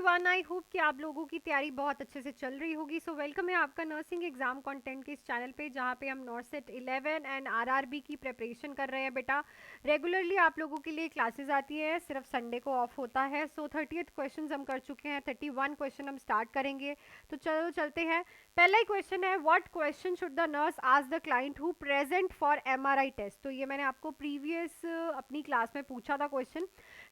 Everyone, I hope कि आप लोगों की तैयारी बहुत अच्छे से चल रही होगी। सो वेलकम है आपका नर्सिंग एग्जाम कंटेंट के इस चैनल पे, जहाँ पे हम नॉर्सेट 11 एंड आरआरबी की प्रिपरेशन कर रहे हैं। बेटा रेगुलरली आप लोगों के लिए क्लासेस आती है, सिर्फ संडे को ऑफ होता है। सो 30th क्वेश्चन हम कर चुके हैं, 31 क्वेश्चन हम स्टार्ट करेंगे। तो चलो चलते हैं। पहला ही क्वेश्चन है, what question should the nurse ask the client who present for MRI test. तो ये मैंने आपको प्रीवियस अपनी क्लास में पूछा था क्वेश्चन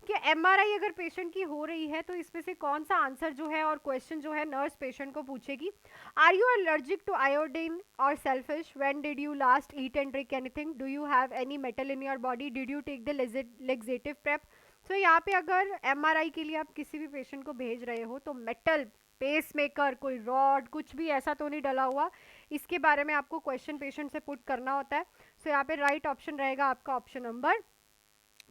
कि एमआरआई अगर पेशेंट की हो रही है तो इसमें से कौन सा आंसर जो है और क्वेश्चन जो है नर्स पेशेंट को पूछेगी। Are you allergic to iodine और shellfish? When did you last eat and drink anything? Do you have any metal in your body? Did you take the laxative prep? तो यहाँ पे अगर MRI के लिए आप किसी भी पेशेंट को भेज रहे हो तो मेटल, पेस मेकर, कोई रॉड, कुछ भी ऐसा तो नहीं डला हुआ, इसके बारे में आपको क्वेश्चन पेशेंट से पुट करना होता है। सो यहाँ पे राइट ऑप्शन रहेगा आपका ऑप्शन नंबर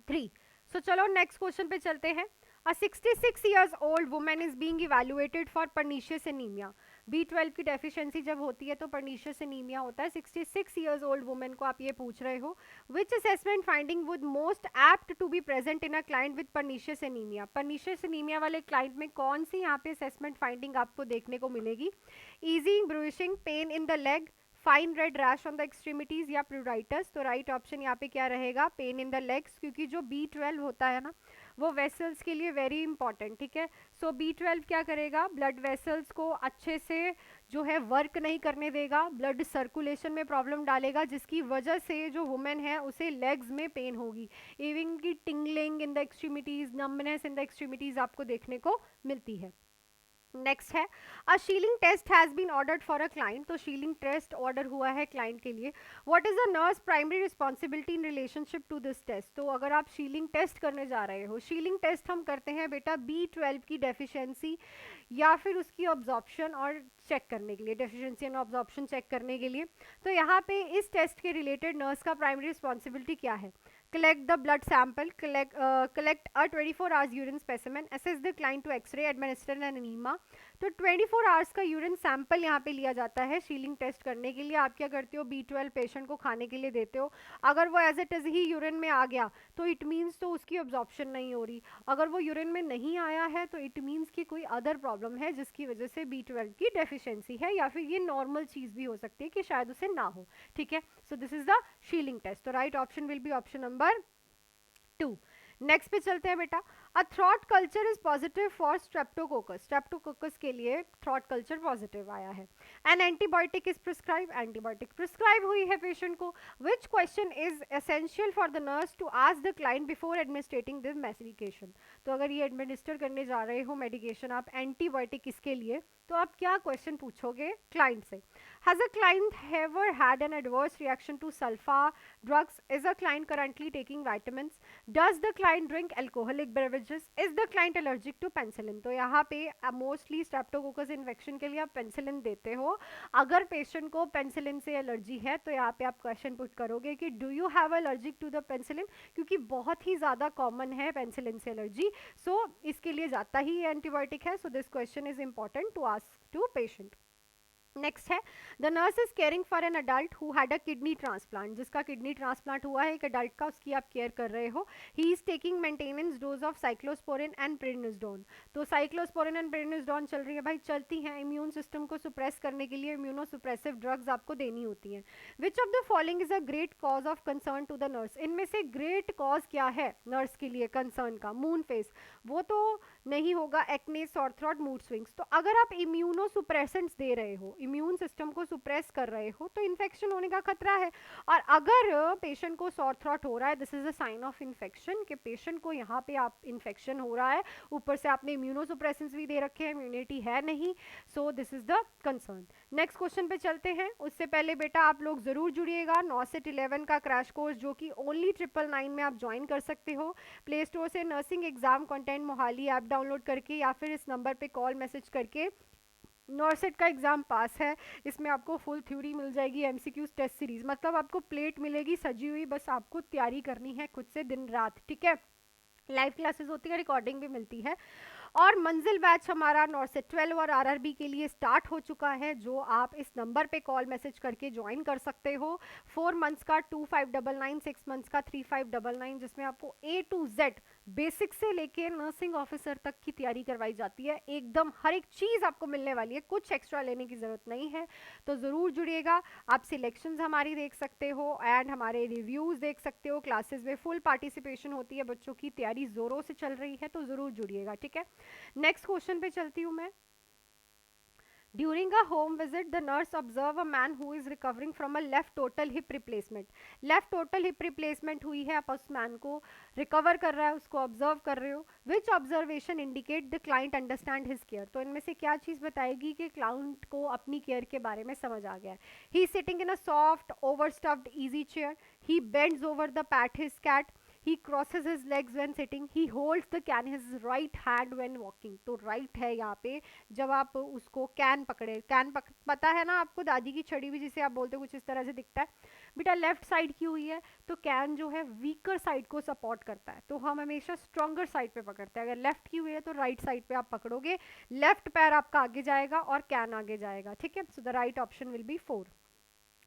3। सो चलो नेक्स्ट क्वेश्चन पे चलते हैं। अ 66 years old woman is being evaluated for pernicious anemia। B12 की डेफिशिएंसी जब होती है तो pernicious anemia होता है। 66 years old woman को आप ये पूछ रहे हो, which assessment finding would most apt to be present in a client with pernicious anemia। pernicious anemia वाले क्लाइंट में कौन सी यहाँ पे असेसमेंट फाइंडिंग आपको देखने को मिलेगी? easy bruising, pain in the leg, fine red rash on the extremities या प्लूराइटिस। तो राइट ऑप्शन यहाँ पे क्या रहेगा? पेन इन द लेग्स, क्योंकि जो B12 होता है ना वो वेसल्स के लिए वेरी इंपॉर्टेंट, ठीक है। सो B12 क्या करेगा? ब्लड वेसल्स को अच्छे से जो है वर्क नहीं करने देगा, ब्लड सर्कुलेशन में प्रॉब्लम डालेगा, जिसकी वजह से जो वुमेन है उसे लेग्स में पेन होगी। इवन की tingling in the extremities, numbness in the extremities आपको देखने को मिलती है। नेक्स्ट है, a Schilling test has been ordered for a client. तो शीलिंग टेस्ट ऑर्डर हुआ है क्लाइंट के लिए। What is the nurse primary responsibility in relationship to this test? तो अगर आप शीलिंग टेस्ट करने जा रहे हो, शीलिंग टेस्ट हम करते हैं बेटा B12 की डेफिशिएंसी या फिर उसकी ऑब्जॉर्प्शन और चेक करने के लिए, डेफिशिएंसी एंड ऑब्जॉर्प्शन चेक करने के लिए। तो यहाँ पे इस टेस्ट के रिलेटेड नर्स का प्राइमरी रिस्पॉन्सिबिलिटी क्या है? collect the blood sample, collect a 24 hours urine specimen, assess the client to x-ray, administer an enema। तो 24 आवर्स का यूरिन सैंपल यहाँ पे लिया जाता है शीलिंग टेस्ट करने के लिए। आप क्या करते हो? B12 पेशेंट को खाने के लिए देते हो। अगर वो एज इट इज ही यूरिन में आ गया तो इट मीन्स तो उसकी ऑब्जॉर्प्शन नहीं हो रही। अगर वो यूरिन में नहीं आया है तो इट मीन्स कि कोई अदर प्रॉब्लम है जिसकी वजह से B12 की डेफिशिएंसी है, या फिर ये नॉर्मल चीज भी हो सकती है कि शायद उसे ना हो, ठीक है। So this is the Schilling test. तो right option will be option number 2। Next पे चलते हैं बेटा। A throat culture is positive for streptococcus. Streptococcus के लिए थ्रॉट कल्चर पॉजिटिव आया है। An antibiotic is prescribe, antibiotic prescribe हुई है पेशेंट को। Which question is essential for the nurse to ask the client before administrating this medication? तो अगर ये एडमिनिस्टर करने जा रहे हो मेडिकेशन आप एंटीबायोटिक इसके लिए, तो आप क्या क्वेश्चन पूछोगे क्लाइंट से? Has a client ever had an adverse reaction to sulfa drugs? Is a client currently taking vitamins? Does the client drink alcoholic beverages? Is the client allergic to penicillin? तो यहाँ पे mostly Streptococcus infection के लिए आप penicillin देते हो। अगर patient को पेंसिलिन से एलर्जी है तो यहाँ पे आप क्वेश्चन पुट करोगे कि do you have allergic to the penicillin, क्योंकि बहुत ही ज़्यादा कॉमन है पेंसिलिन से एलर्जी। सो इसके लिए जाता ही एंटीबायोटिक है। So this question is important to ask to patient. Next है, the nurse is caring for an adult who had a kidney transplant. जिसका किडनी ट्रांसप्लांट हुआ है एक अडल्ट का, उसकी आप केयर कर रहे हो। He is taking maintenance dose of cyclosporine and prednisolone. तो साइक्लोस्पोरिन एंड प्रेडनिसोलोन चल रही है भाई, चलती हैं इम्यून सिस्टम को सुप्रेस करने के लिए, इम्यूनोसुप्रेसिव ड्रग्स आपको देनी होती हैं। Which of the following is a great cause of concern to the nurse? इनमें से ग्रेट कॉज क्या है नर्स के लिए कंसर्न का? मून फेस वो तो नहीं होगा, acne, sore throat, mood swings. तो अगर आप इम्यूनोसुप्रेसेंट्स दे रहे हो, इम्यून सिस्टम को सुप्रेस कर रहे हो, तो इन्फेक्शन होने का खतरा है। और अगर पेशेंट को सॉर थ्रॉट हो रहा है, this is a sign of infection कि पेशेंट को यहाँ पे आप इन्फेक्शन हो रहा है, ऊपर से आपने इम्यूनोसुप्रेसेंट्स भी दे रखे हैं, इम्यूनिटी है नहीं। सो this is the concern. Next question पे चलते हैं। उससे पहले बेटा आप लोग जरूर जुड़िएगा नॉर्सेट 11 का क्रैश कोर्स, जो कि ओनली 999 में आप ज्वाइन कर सकते हो। प्ले स्टोर से nursing exam content Mohali app download करके या फिर इस नंबर पे कॉल मैसेज करके। नॉर्सेट का एग्जाम पास है, इसमें आपको फुल थ्योरी मिल जाएगी, एमसीक्यूज टेस्ट सीरीज, मतलब आपको प्लेट मिलेगी सजी हुई, बस आपको तैयारी करनी है खुद से दिन रात, ठीक है। लाइव क्लासेस होती है, रिकॉर्डिंग भी मिलती है। और मंजिल बैच हमारा नॉर्सेट 12 और आरआरबी के लिए स्टार्ट हो चुका है, जो आप इस नंबर पे कॉल मैसेज करके ज्वाइन कर सकते हो। 4 मंथ्स का 2599, 6 मंथ्स का 3599, जिसमें आपको A to Z बेसिक से लेके नर्सिंग ऑफिसर तक की तैयारी करवाई जाती है, एकदम हर एक चीज़ आपको मिलने वाली है, कुछ एक्स्ट्रा लेने की ज़रूरत नहीं है। तो ज़रूर जुड़िएगा। आप सिलेक्शंस हमारी देख सकते हो एंड हमारे रिव्यूज़ देख सकते हो, क्लासेस में फुल पार्टिसिपेशन होती है, बच्चों की तैयारी ज़ोरों से चल रही है, तो ज़रूर जुड़िएगा, ठीक है। नेक्स्ट क्वेश्चन पे चलती हूँ मैं। During a home visit, the nurse observe a man who is recovering from a left total hip replacement. Left total hip replacement हुई है, आप उस मैन को रिकवर कर रहा है, उसको ऑब्जर्व कर रहे हो. Which observation indicate the client understand his care? तो इनमें से क्या चीज़ बताएगी कि क्लाइंट को अपनी केयर के बारे में समझ आ गया है. He is sitting in a soft, overstuffed easy chair. He bends over the pat his cat. He crosses his legs when sitting. He holds the can his right hand when walking. तो right है यहाँ पे, जब आप उसको can पकड़े, पता है ना आपको, दादी की छड़ी भी जिसे आप बोलते हो, कुछ इस तरह से दिखता है बेटा। लेफ्ट साइड की हुई है तो कैन जो है वीकर साइड को सपोर्ट करता है, तो हम हमेशा स्ट्रॉन्गर साइड पे पकड़ते हैं। अगर लेफ्ट की हुई है तो राइट साइड पे आप पकड़ोगे, लेफ्ट पैर आपका आगे जाएगा और कैन आगे जाएगा, ठीक है। So the right option will be 4,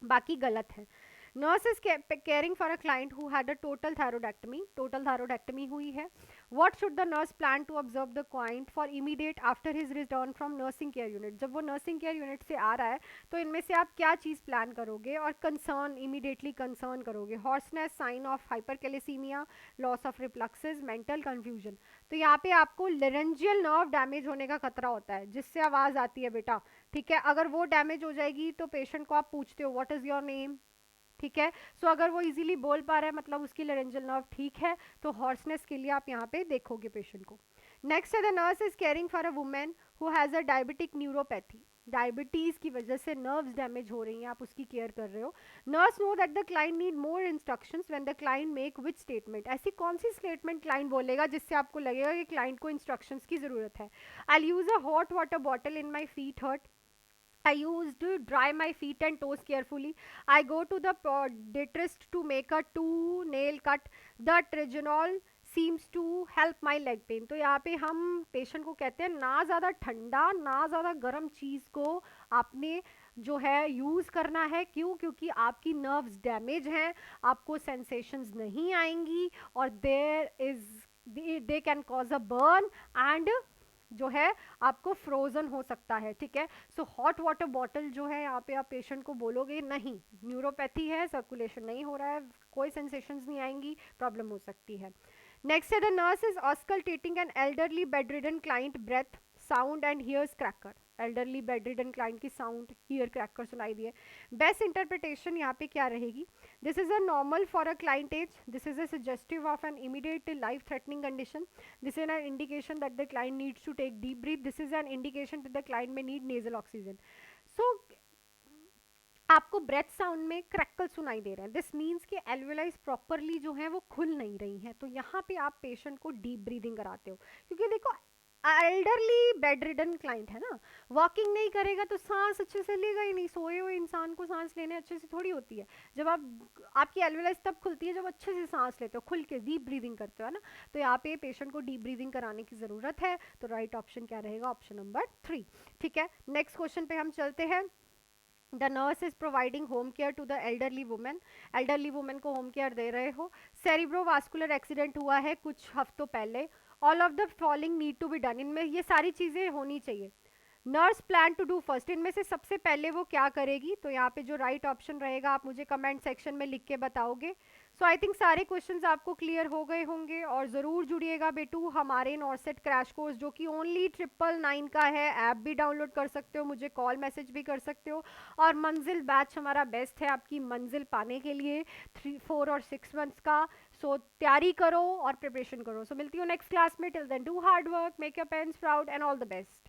बाकी गलत है। Nurse is caring for a client who had a total thyroidectomy, total thyroidectomy हुई है। What should the nurse plan to observe the client for immediate after his return from nursing care unit? जब वो nursing care unit से आ रहा है तो इनमें से आप क्या चीज़ प्लान करोगे और कंसर्न, इमीडिएटली कंसर्न करोगे? Hoarseness, sign of hypercalcaemia, loss of reflexes, mental confusion. तो यहाँ पे आपको लेरेंजियल नर्व डैमेज होने का खतरा होता है, जिससे आवाज़ आती है बेटा, ठीक है। अगर वो डैमेज हो जाएगी तो पेशेंट को आप पूछते हो व्हाट इज योर नेम, ठीक है। सो अगर वो इजीली बोल पा रहा है मतलब उसकी लेरेंजियल नर्व ठीक है, तो हॉर्सनेस के लिए आप यहाँ पे देखोगे पेशेंट को। नेक्स्ट है the nurse is caring for a women who has a diabetic neuropathy. Diabetes की वजह से नर्व्स डैमेज हो रही हैं, आप उसकी केयर कर रहे हो। Nurse know that the client need more instructions when the client make which statement? ऐसी कौन सी स्टेटमेंट क्लाइंट बोलेगा जिससे आपको लगेगा कि क्लाइंट को इंस्ट्रक्शंस की जरूरत है? I use a hot water bottle in my feet hurt. I used to dry my feet and toes carefully. I go to the podiatrist to make a 2 nail cut. The trigonol seems to help my leg pain. तो यहाँ पे हम patient को कहते हैं ना ज़्यादा ठंडा ना ज़्यादा गर्म चीज़ को आपने जो है यूज़ करना है। क्यों? क्योंकि आपकी नर्व्स डैमेज हैं, आपको सेंसेशंस नहीं आएंगी और there is they can cause a burn and जो है आपको फ्रोजन हो सकता है, ठीक है। सो हॉट वाटर बॉटल जो है यहाँ पे आप पेशेंट को बोलोगे नहीं, न्यूरोपैथी है, सर्कुलेशन नहीं हो रहा है, कोई सेंसेशंस नहीं आएंगी, प्रॉब्लम हो सकती है। नेक्स्ट है the nurse is auscultating an elderly bedridden client breath sound and hears crackles. Elderly bedridden client की साउंड, हियर क्रैकर सुनाई दिए। बेस्ट इंटरप्रिटेशन यहाँ पे क्या रहेगी? This is a normal for a client age, this is a suggestive of an immediate life threatening condition, this is an indication that the client needs to take deep breath, this is an indication that the client may need nasal oxygen. So आपको breath sound में crackle सुनाई दे रहे हैं, this means कि एल्वेलाइज properly जो है वो खुल नहीं रही हैं, तो यहाँ पे आप पेशेंट को डीप ब्रीदिंग कराते हो। क्योंकि देखो एल्डरली बेड रिडन क्लाइंट है ना, वॉकिंग नहीं करेगा तो सांस अच्छे से लेगा ही नहीं, सोए हुए इंसान को सांस लेने अच्छे से थोड़ी होती है। जब आप आपकी एल्वेलाइज तब खुलती है जब अच्छे से सांस लेते हो, खुल के डीप ब्रीदिंग करते हो, है ना। तो यहाँ पे पेशेंट को डीप ब्रीदिंग कराने की ज़रूरत है, तो राइट ऑप्शन क्या रहेगा? ऑप्शन नंबर 3, ठीक है। नेक्स्ट क्वेश्चन पे हम चलते हैं। The nurse is providing home care to the elderly women, elderly women को होम केयर दे रहे हो। सेरिब्रोवास्कुलर एक्सीडेंट हुआ है कुछ हफ्तों पहले, all of the following need to be done, इनमें ये सारी चीज़ें होनी चाहिए। Nurse plan to do first, इनमें से सबसे पहले वो क्या करेगी? तो यहाँ पे जो राइट ऑप्शन रहेगा आप मुझे कमेंट सेक्शन में लिख के बताओगे। सो आई थिंक सारे क्वेश्चंस आपको क्लियर हो गए होंगे, और ज़रूर जुड़िएगा बेटू हमारे नॉर्सेट क्रैश कोर्स जो कि ओनली 999 का है। ऐप भी डाउनलोड कर सकते हो, मुझे कॉल मैसेज भी कर सकते हो, और मंजिल बैच हमारा बेस्ट है आपकी मंजिल पाने के लिए 3, 4 और 6 मंथ्स का। सो तैयारी करो और प्रिपरेशन करो। सो मिलती हूँ नेक्स्ट क्लास में, till then do hard work, make your parents proud and all the best.